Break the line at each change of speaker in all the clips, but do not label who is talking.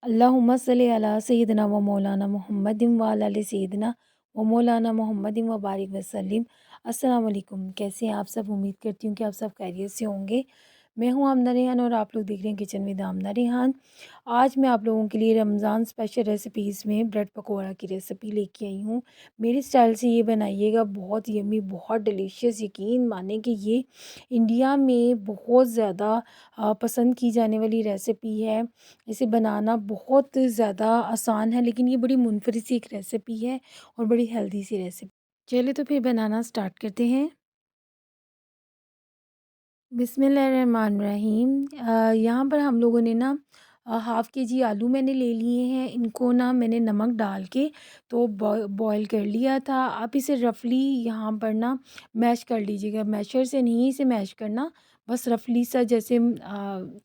अल्लाहुम्मा सल्लि अला सय्यिदिना व मौलाना मुहम्मदिन व अला आलि सय्यिदिना व मौलाना मुहम्मदिन व बारिक वसल्लिम। अस्सलाम वालेकुम। कैसे हैं आप सब? उम्मीद करती हूँ कि आप सब खैरियत से होंगे। मैं हूँ आमना रेहान और आप लोग देख रहे हैं किचन विद आमना रेहान। आज मैं आप लोगों के लिए रमज़ान स्पेशल रेसिपीज़ में ब्रेड पकौड़ा की रेसिपी लेके आई हूँ। मेरे स्टाइल से ये बनाइएगा, बहुत यम्मी, बहुत डिलीशियस। यकीन मानें कि ये इंडिया में बहुत ज़्यादा पसंद की जाने वाली रेसिपी है। इसे बनाना बहुत ज़्यादा आसान है, लेकिन ये बड़ी मुनफ़रिद सी एक रेसिपी है और बड़ी हेल्दी सी रेसिपी। चलिए तो फिर बनाना स्टार्ट करते हैं। बिस्मिल्लाहिर्रहमानिर्रहीम। यहाँ पर हम लोगों ने ना हाफ़ के जी आलू मैंने ले लिए हैं। इनको ना मैंने नमक डाल के तो बॉयल कर लिया था। आप इसे रफ़ली यहाँ पर ना मैश कर लीजिएगा। मैशर से नहीं इसे मैश करना, बस रफ़ली सा जैसे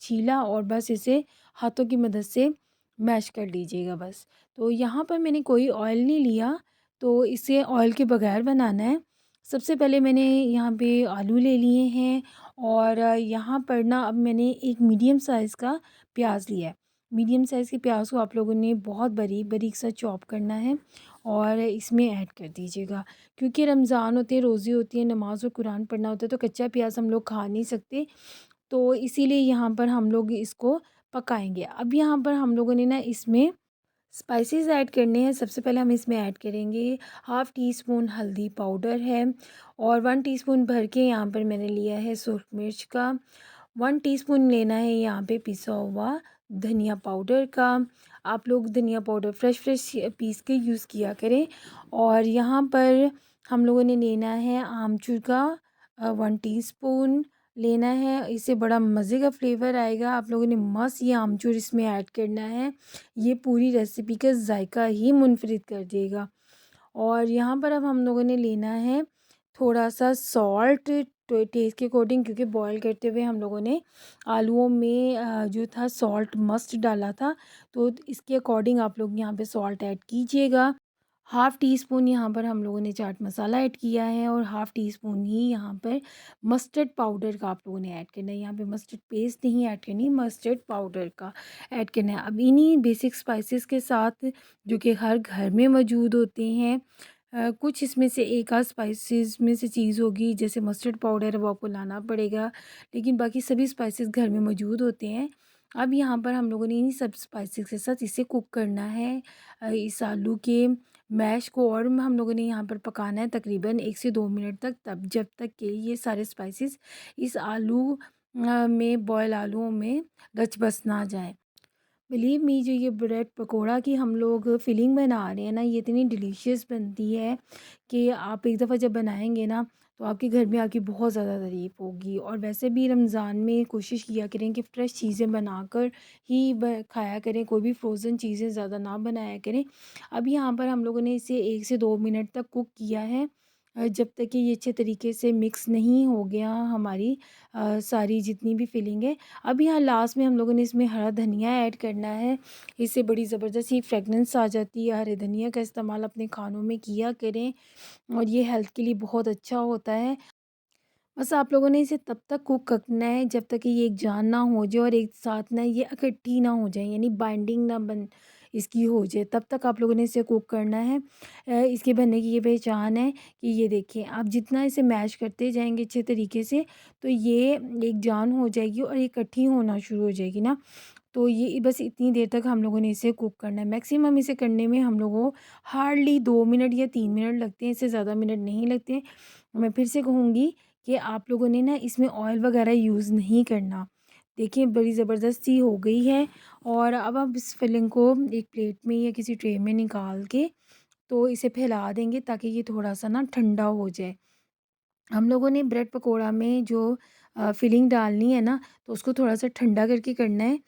छीला और बस इसे हाथों की मदद से मैश कर लीजिएगा बस। तो यहाँ पर मैंने कोई ऑयल नहीं लिया, तो इसे ऑयल के बगैर बनाना है। सबसे पहले मैंने यहाँ पे आलू ले लिए हैं और यहाँ पर ना अब मैंने एक मीडियम साइज़ का प्याज लिया है। मीडियम साइज़ के प्याज को आप लोगों ने बहुत बारीक बारीक सा चॉप करना है और इसमें ऐड कर दीजिएगा। क्योंकि रमज़ान होते हैं, रोज़े होती है, नमाज़ और कुरान पढ़ना होता है, तो कच्चा प्याज हम लोग खा नहीं सकते। तो इसीलिए यहाँ पर हम लोग इसको पकाएंगे। अब यहाँ पर हम लोगों ने ना इसमें स्पाइसेस ऐड करने हैं। सबसे पहले हम इसमें ऐड करेंगे हाफ़ टी स्पून हल्दी पाउडर है और 1 टीस्पून भर के यहाँ पर मैंने लिया है सुरख मिर्च का। 1 टीस्पून लेना है यहाँ पे पिसा हुआ धनिया पाउडर का। आप लोग धनिया पाउडर फ्रेश पीस के यूज़ किया करें। और यहाँ पर हम लोगों ने लेना है आमचूर का 1 टीस्पून लेना है। इससे बड़ा मज़े का फ्लेवर आएगा। आप लोगों ने मस्त ये आमचूर इसमें ऐड करना है। ये पूरी रेसिपी का जायका ही मुनफरिद कर देगा। और यहाँ पर अब हम लोगों ने लेना है थोड़ा सा सॉल्ट टेस्ट के अकॉर्डिंग, क्योंकि बॉईल करते हुए हम लोगों ने आलूओं में जो था सॉल्ट मस्ट डाला था, तो इसके अकॉर्डिंग आप लोग यहाँ पे सॉल्ट ऐड कीजिएगा। हाफ़ टी स्पून यहाँ पर हम लोगों ने चाट मसाला ऐड किया है और हाफ़ टी स्पून ही यहाँ पर मस्टर्ड पाउडर का आप लोगों ने ऐड करना है। यहाँ पे मस्टर्ड पेस्ट नहीं ऐड करनी, मस्टर्ड पाउडर का ऐड करना है। अब इन्हीं बेसिक स्पाइसेस के साथ जो कि हर घर में मौजूद होते हैं, कुछ इसमें से एक आध स्पाइसेस में से चीज़ होगी, जैसे मस्टर्ड पाउडर है वो आपको लाना पड़ेगा, लेकिन बाकी सभी स्पाइसेस घर में मौजूद होते हैं। अब यहाँ पर हम लोगों ने इन्हीं सब स्पाइसेस के साथ इसे कुक करना है, इस आलू के मैश को, और हम लोगों ने यहाँ पर पकाना है तकरीबन 1 से 2 मिनट तक, तब जब तक कि ये सारे स्पाइसेस इस आलू में बॉयल आलूओं में रच बस ना जाए। बिलीव मी, जो ये ब्रेड पकोड़ा की हम लोग फिलिंग बना रहे हैं ना, ये इतनी डिलीशियस बनती है कि आप एक दफ़ा जब बनाएंगे ना, तो आपके घर में आपकी बहुत ज़्यादा तारीफ़ होगी। और वैसे भी रमज़ान में कोशिश किया करें कि फ़्रेश चीज़ें बनाकर ही खाया करें, कोई भी फ्रोज़न चीज़ें ज़्यादा ना बनाया करें। अब यहाँ पर हम लोगों ने इसे 1 से 2 मिनट तक कुक किया है, जब तक कि ये अच्छे तरीके से मिक्स नहीं हो गया हमारी सारी जितनी भी फिलिंग है। अब यहाँ लास्ट में हम लोगों ने इसमें हरा धनिया ऐड करना है। इससे बड़ी ज़बरदस्त ही फ्रेगनेंस आ जाती है। हरे धनिया का इस्तेमाल अपने खानों में किया करें और ये हेल्थ के लिए बहुत अच्छा होता है। बस आप लोगों ने इसे तब तक कुक करना है जब तक कि ये एक जान ना हो जाए और एक साथ ना ये इकट्ठी ना हो जाए, यानी बाइंडिंग ना बन इसकी हो जाए, तब तक आप लोगों ने इसे कुक करना है। इसके बनने की ये पहचान है कि ये देखिए, आप जितना इसे मैश करते जाएंगे अच्छे तरीके से, तो ये एक जान हो जाएगी और ये इकट्ठी होना शुरू हो जाएगी ना। तो ये बस इतनी देर तक हम लोगों ने इसे कुक करना है। मैक्सिमम इसे करने में हम लोगों को हार्डली 2 मिनट या 3 मिनट लगते हैं, इससे ज़्यादा मिनट नहीं लगते। मैं फिर से कहूँगी कि आप लोगों ने ना इसमें ऑयल वगैरह यूज़ नहीं करना। देखिए बड़ी ज़बरदस्ती हो गई है। और अब आप इस फिलिंग को एक प्लेट में या किसी ट्रे में निकाल के तो इसे फैला देंगे, ताकि ये थोड़ा-सा ना ठंडा हो जाए। हम लोगों ने ब्रेड पकोड़ा में जो फिलिंग डालनी है ना, तो उसको थोड़ा-सा ठंडा करके करना है।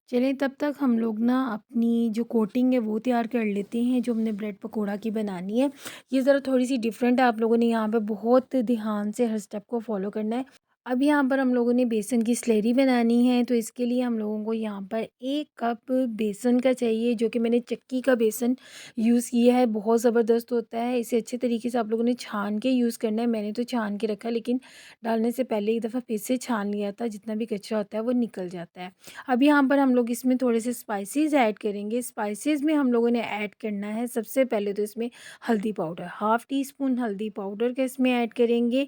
चलें तब तक हम लोग ना अपनी जो कोटिंग है वो तैयार कर लेते हैं, जो हमने ब्रेड पकोड़ा की बनानी है। ये ज़रा थोड़ी-सी डिफरेंट है, आप लोगों ने यहाँ पे बहुत ध्यान से हर स्टेप को फॉलो करना है। अब यहाँ पर हम लोगों ने बेसन की स्लरी बनानी है, तो इसके लिए हम लोगों को यहाँ पर 1 कप बेसन का चाहिए, जो कि मैंने चक्की का बेसन यूज़ किया है। बहुत ज़बरदस्त होता है, इसे अच्छे तरीके से आप लोगों ने छान के यूज़ करना है। मैंने तो छान के रखा, लेकिन डालने से पहले एक दफ़ा फिर से छान लिया था, जितना भी कचरा होता है वो निकल जाता है। अब यहाँ पर हम लोग इसमें थोड़े से स्पाइसेस ऐड करेंगे। स्पाइसेस में हम लोगों ने ऐड करना है, सबसे पहले तो इसमें हल्दी पाउडर, हाफ़ टी स्पून हल्दी पाउडर का इसमें ऐड करेंगे।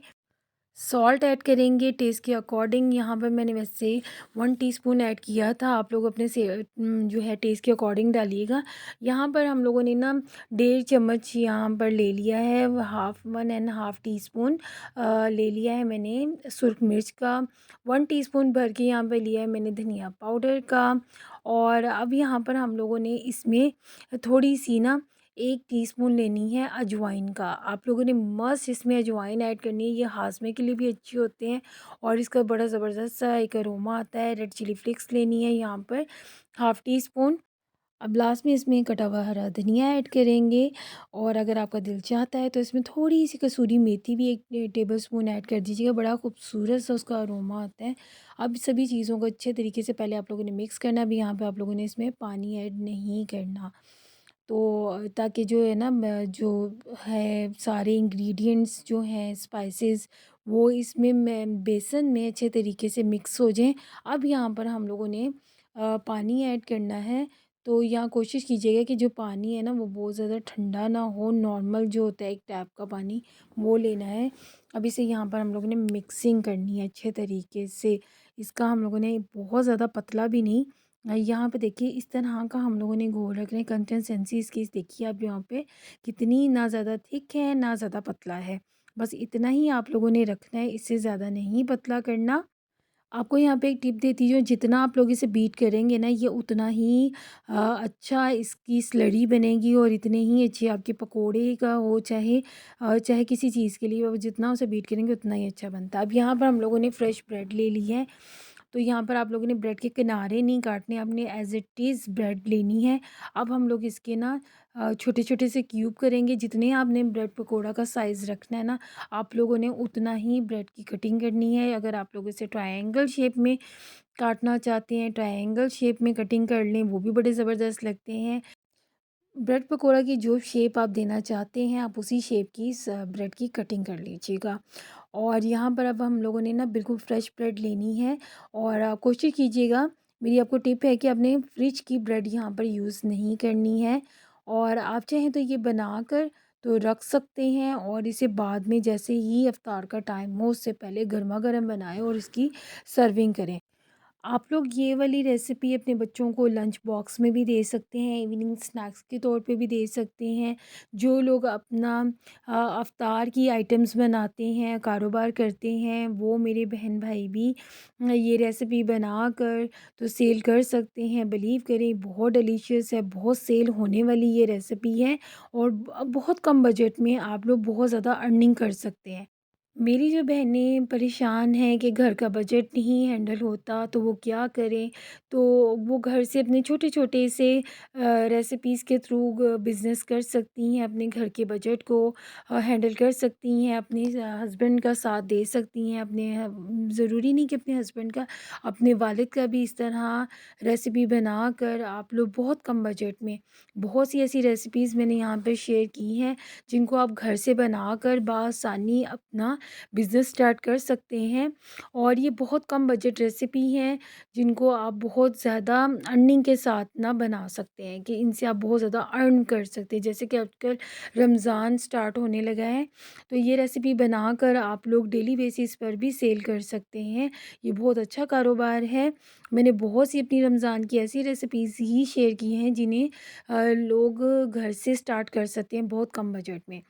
सॉल्ट ऐड करेंगे टेस्ट के अकॉर्डिंग। यहाँ पर मैंने वैसे 1 टीस्पून ऐड किया था, आप लोग अपने से जो है टेस्ट के अकॉर्डिंग डालिएगा। यहाँ पर हम लोगों ने ना 1.5 चम्मच यहाँ पर ले लिया है, हाफ़ 1 एंड हाफ़ टीस्पून ले लिया है मैंने सुर्ख मिर्च का। 1 टीस्पून भर के यहाँ पे लिया है मैंने धनिया पाउडर का। और अब यहाँ पर हम लोगों ने इसमें थोड़ी-सी ना 1 टीस्पून लेनी है अजवाइन का। आप लोगों ने मस्ट इसमें अजवाइन ऐड करनी है, ये हाज़मे के लिए भी अच्छे होते हैं और इसका बड़ा ज़बरदस्त सा एक अरोमा आता है। रेड चिली फ्लेक्स लेनी है यहाँ पर हाफ़ टी स्पून। अब लास्ट में इसमें कटा हुआ हरा धनिया ऐड करेंगे, और अगर आपका दिल चाहता है तो इसमें थोड़ी-सी कसूरी मेथी भी 1 टेबलस्पून ऐड कर दीजिएगा, बड़ा खूबसूरत सा उसका अरोमा आता है। अब सभी चीज़ों को अच्छे तरीके से पहले आप लोगों ने मिक्स करना है। अभी यहाँ पे आप लोगों ने इसमें पानी ऐड नहीं करना। तो ताकि जो है ना जो है सारे इंग्रेडिएंट्स जो हैं स्पाइसेस, वो इसमें मैं बेसन में अच्छे तरीके से मिक्स हो जाएं। अब यहाँ पर हम लोगों ने पानी ऐड करना है। तो यहाँ कोशिश कीजिएगा कि जो पानी है ना वो बहुत ज़्यादा ठंडा ना हो, नॉर्मल जो होता है एक टैप का पानी वो लेना है। अब इसे यहाँ पर हम लोगों ने मिक्सिंग करनी है अच्छे तरीके से। इसका हम लोगों ने बहुत ज़्यादा पतला भी नहीं, यहाँ पे देखिए इस तरह का हम लोगों ने घोल रखना है। कंसिस्टेंसी इसकी देखिए आप यहाँ पे कितनी, ना ज़्यादा थिक है ना ज़्यादा पतला है, बस इतना ही आप लोगों ने रखना है, इससे ज़्यादा नहीं पतला करना। आपको यहाँ पे एक टिप देती हूँ, जितना आप लोग इसे बीट करेंगे ना ये उतना ही अच्छा इसकी स्लरी बनेगी, और इतने ही अच्छे आपके पकोड़े का हो चाहे चाहे किसी चीज़ के लिए हो, जितना उसे बीट करेंगे उतना ही अच्छा बनता है। अब यहाँ पर हम लोगों ने फ्रेश ब्रेड ले ली है, तो यहाँ पर आप लोगों ने ब्रेड के किनारे नहीं काटने, आपने एज़ इट इज़ ब्रेड लेनी है। अब हम लोग इसके ना छोटे-छोटे से क्यूब करेंगे। जितने आपने ब्रेड पकोड़ा का साइज़ रखना है ना, आप लोगों ने उतना ही ब्रेड की कटिंग करनी है। अगर आप लोग इसे ट्रायंगल शेप में काटना चाहते हैं, ट्रायंगल शेप में कटिंग कर लें, वो भी बड़े ज़बरदस्त लगते हैं। ब्रेड पकोड़ा की जो शेप आप देना चाहते हैं, आप उसी शेप की स ब्रेड की कटिंग कर लीजिएगा। और यहाँ पर अब हम लोगों ने ना बिल्कुल फ्रेश ब्रेड लेनी है, और कोशिश कीजिएगा, मेरी आपको टिप है कि आपने फ्रिज की ब्रेड यहाँ पर यूज़ नहीं करनी है। और आप चाहें तो ये बनाकर तो रख सकते हैं, और इसे बाद में जैसे ही इफ्तार का टाइम हो उससे पहले गरमा-गरम बनाएँ और इसकी सर्विंग करें। आप लोग ये वाली रेसिपी अपने बच्चों को लंच बॉक्स में भी दे सकते हैं, इवनिंग स्नैक्स के तौर पे भी दे सकते हैं। जो लोग अपना अफ्तार की आइटम्स बनाते हैं, कारोबार करते हैं, वो मेरे बहन भाई भी ये रेसिपी बनाकर तो सेल कर सकते हैं। बिलीव करें बहुत डिलीशियस है, बहुत सेल होने वाली ये रेसिपी है, और बहुत कम बजट में आप लोग बहुत ज़्यादा अर्निंग कर सकते हैं। मेरी जो बहनें परेशान हैं कि घर का बजट नहीं हैंडल होता तो वो क्या करें, तो वो घर से अपने छोटे-छोटे से रेसिपीज़ के थ्रू बिज़नेस कर सकती हैं, अपने घर के बजट को हैंडल कर सकती हैं, अपने हस्बैंड का साथ दे सकती हैं, अपने ज़रूरी नहीं कि अपने हस्बैंड का, अपने वालिद का भी इस तरह रेसिपी बनाकर आप लोग बहुत कम बजट में, बहुत सी ऐसी रेसिपीज़ मैंने यहाँ पे शेयर की हैं, जिनको आप घर से बनाकर बआसानी अपना बिज़नेस स्टार्ट कर सकते हैं। और ये बहुत कम बजट रेसिपी हैं, जिनको आप बहुत ज़्यादा अर्निंग के साथ ना बना सकते हैं, कि इनसे आप बहुत ज़्यादा अर्न कर सकते हैं। जैसे कि आजकल रमज़ान स्टार्ट होने लगा है, तो ये रेसिपी बनाकर आप लोग डेली बेसिस पर भी सेल कर सकते हैं। ये बहुत अच्छा कारोबार है। मैंने बहुत सी अपनी रमज़ान की ऐसी रेसिपीज़ ही शेयर की हैं, जिन्हें लोग घर से स्टार्ट कर सकते हैं बहुत कम बजट में।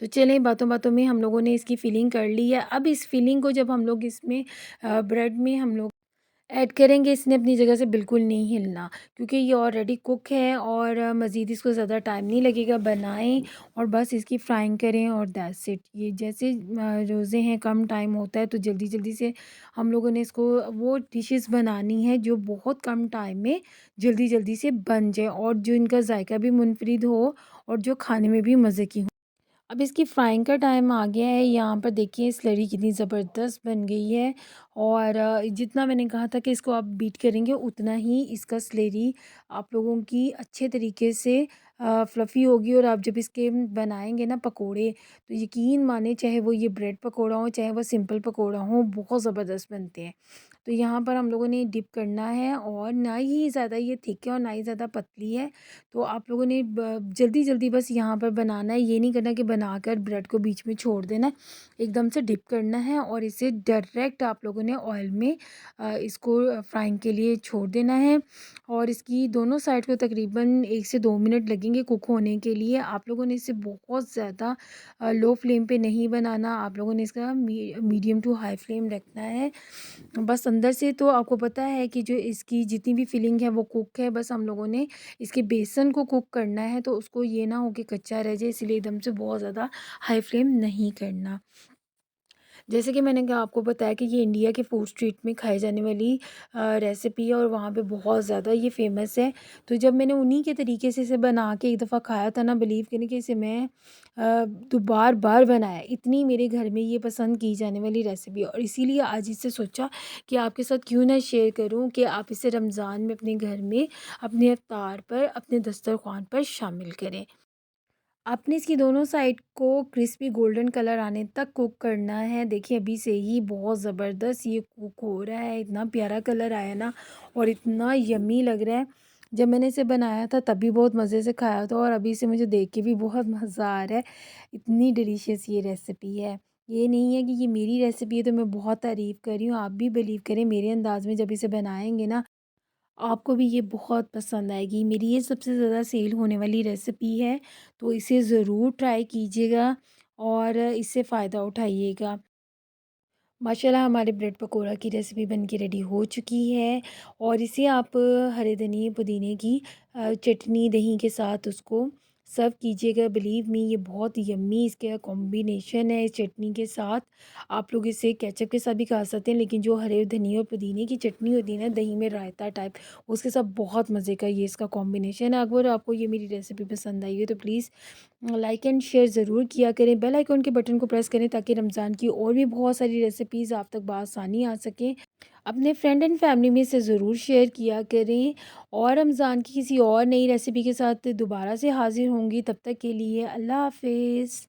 तो चलें, बातों-बातों में हम लोगों ने इसकी फिलिंग कर ली है। अब इस फिलिंग को जब हम लोग इसमें ब्रेड में हम लोग ऐड करेंगे, इसने अपनी जगह से बिल्कुल नहीं हिलना, क्योंकि ये ऑलरेडी कुक है, और मज़ीद इसको ज़्यादा टाइम नहीं लगेगा। बनाएँ और बस इसकी फ्राइंग करें और दैट्स इट। ये जैसे रोज़े हैं, कम टाइम होता है, तो जल्दी-जल्दी से हम लोगों ने इसको वो डिशेज़ बनानी है जो बहुत कम टाइम में जल्दी-जल्दी से बन जाए, और जो इनका ज़ायका भी मुनफ़रिद हो और जो खाने में भी मज़े की हो। अब इसकी फ्राइंग का टाइम आ गया है। यहाँ पर देखिए स्लरी कितनी ज़बरदस्त बन गई है और जितना मैंने कहा था कि इसको आप बीट करेंगे उतना ही इसका स्लरी आप लोगों की अच्छे तरीके से फ्लफ़ी होगी और आप जब इसके बनाएँगे ना पकोड़े, तो यकीन मानिए चाहे वो ये ब्रेड पकोड़ा हो, चाहे वो सिंपल पकोड़ा हो, बहुत ज़बरदस्त बनते हैं। तो यहाँ पर हम लोगों ने डिप करना है और ना ही ज़्यादा ये थिक है और ना ही ज़्यादा पतली है। तो आप लोगों ने जल्दी-जल्दी बस यहाँ पर बनाना है, ये नहीं करना कि बनाकर ब्रेड को बीच में छोड़ देना है। एकदम से डिप करना है और इसे डायरेक्ट आप लोगों ने ऑयल में इसको फ्राइंग के लिए छोड़ देना है और इसकी दोनों साइड को तकरीबन 1 से 2 मिनट लगेंगे कुक होने के लिए। आप लोगों ने इसे बहुत ज़्यादा लो फ्लेम पे नहीं बनाना, आप लोगों ने इसका मीडियम टू हाई फ्लेम रखना है। बस अंदर से तो आपको पता है कि जो इसकी जितनी भी फिलिंग है वो कुक है, बस हम लोगों ने इसके बेसन को कुक करना है, तो उसको ये ना हो कि कच्चा रह जाए, इसीलिए एकदम से बहुत ज़्यादा हाई फ्लेम नहीं करना। जैसे कि मैंने कहा आपको बताया कि ये इंडिया के फूड स्ट्रीट में खाई जाने वाली रेसिपी है और वहाँ पे बहुत ज़्यादा ये फ़ेमस है। तो जब मैंने उन्हीं के तरीके से इसे बना के एक दफ़ा खाया था ना, बिलीव करें कि इसे मैं तो बार-बार बनाया। इतनी मेरे घर में ये पसंद की जाने वाली रेसिपी है और इसीलिए आज इसे सोचा कि आपके साथ क्यों ना शेयर करूँ कि आप इसे रमज़ान में अपने घर में, अपने इफ्तार पर, अपने दस्तरख़्वान पर शामिल करें। आपने इसकी दोनों साइड को क्रिस्पी गोल्डन कलर आने तक कुक करना है। देखिए अभी से ही बहुत ज़बरदस्त ये कुक हो रहा है, इतना प्यारा कलर आया ना और इतना यम्मी लग रहा है। जब मैंने इसे बनाया था तब भी बहुत मज़े से खाया था और अभी से मुझे देख के भी बहुत मज़ा आ रहा है। इतनी डिलीशियस ये रेसिपी है। ये नहीं है कि ये मेरी रेसिपी है तो मैं बहुत तारीफ़ कर रही हूँ, आप भी बिलीव करें मेरे अंदाज़ में जब इसे बनाएँगे ना आपको भी ये बहुत पसंद आएगी। मेरी ये सबसे ज़्यादा सेल होने वाली रेसिपी है, तो इसे ज़रूर ट्राई कीजिएगा और इससे फ़ायदा उठाइएगा। माशाल्लाह हमारे ब्रेड पकोड़ा की रेसिपी बन के रेडी हो चुकी है और इसे आप हरे धनिए पुदीने की चटनी दही के साथ उसको सर्व कीजिएगा। बिलीव मी ये बहुत यम्मी इसका कॉम्बिनेशन है इस चटनी के साथ। आप लोग इसे केचप के साथ भी खा सकते हैं, लेकिन जो हरे धनिए और पुदीने की चटनी होती है ना दही में रायता टाइप, उसके साथ बहुत मज़े का ये इसका कॉम्बिनेशन है। अगर आपको ये मेरी रेसिपी पसंद आई है तो प्लीज़ लाइक एंड शेयर ज़रूर किया करें। बेल आइकॉन के बटन को प्रेस करें ताकि रमज़ान की और भी बहुत सारी रेसिपीज़ आप तक बआसानी आ सकें। अपने फ्रेंड एंड फैमिली में इसे ज़रूर शेयर किया करें और रमज़ान की किसी और नई रेसिपी के साथ दोबारा से हाज़िर होंगी। तब तक के लिए अल्लाह हाफ़िज़।